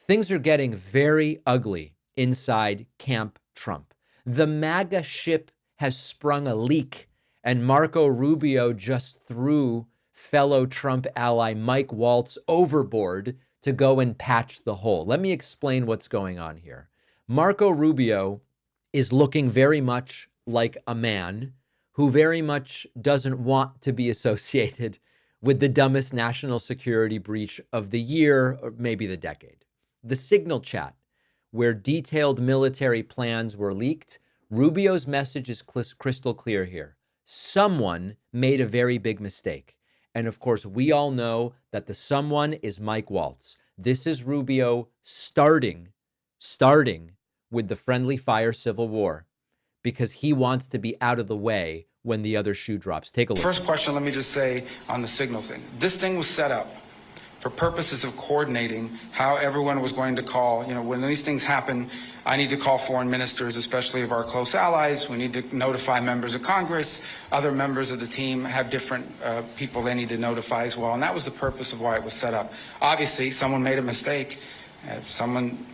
Things are getting very ugly inside Camp Trump. The MAGA ship has sprung a leak, and Marco Rubio just threw fellow Trump ally Mike Waltz overboard to go and patch the hole. Let me explain what's going on here. Marco Rubio is looking very much like a man who very much doesn't want to be associated with the dumbest national security breach of the year, or maybe the decade. The Signal chat, where detailed military plans were leaked, Rubio's message is crystal clear here. Someone made a very big mistake. And of course, we all know that the someone is Mike Waltz. This is Rubio starting with the friendly fire civil war because he wants to be out of the way when the other shoe drops. Take a look. First question, let me just say on the Signal thing. This thing was set up for purposes of coordinating how everyone was going to call. You know, when these things happen, I need to call foreign ministers, especially of our close allies. We need to notify members of Congress. Other members of the team have different people they need to notify as well. And that was the purpose of why it was set up. Obviously, someone made a mistake. Someone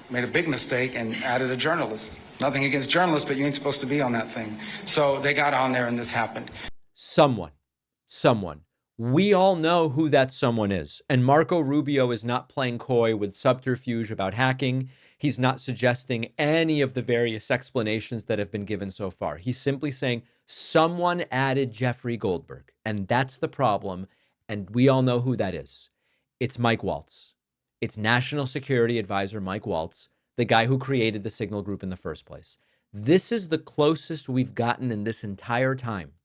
made a big mistake and added a journalist. Nothing against journalists, but you ain't supposed to be on that thing. So they got on there and this happened. Someone. We all know who that someone is. And Marco Rubio is not playing coy with subterfuge about hacking. He's not suggesting any of the various explanations that have been given so far. He's simply saying someone added Jeffrey Goldberg. And that's the problem. And we all know who that is. It's Mike Waltz. It's National Security Advisor Mike Waltz, the guy who created the Signal Group in the first place. This is the closest we've gotten in this entire time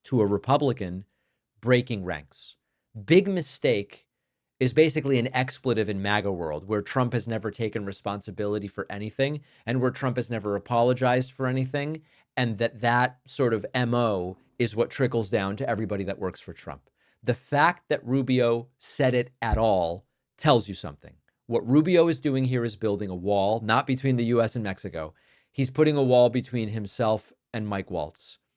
to a Republican breaking ranks. Big mistake is basically an expletive in MAGA world, where Trump has never taken responsibility for anything and where Trump has never apologized for anything, and that sort of MO is what trickles down to everybody that works for Trump. The fact that Rubio said it at all tells you something. What Rubio is doing here is building a wall, not between the US and Mexico. He's putting a wall between himself and Mike Waltz.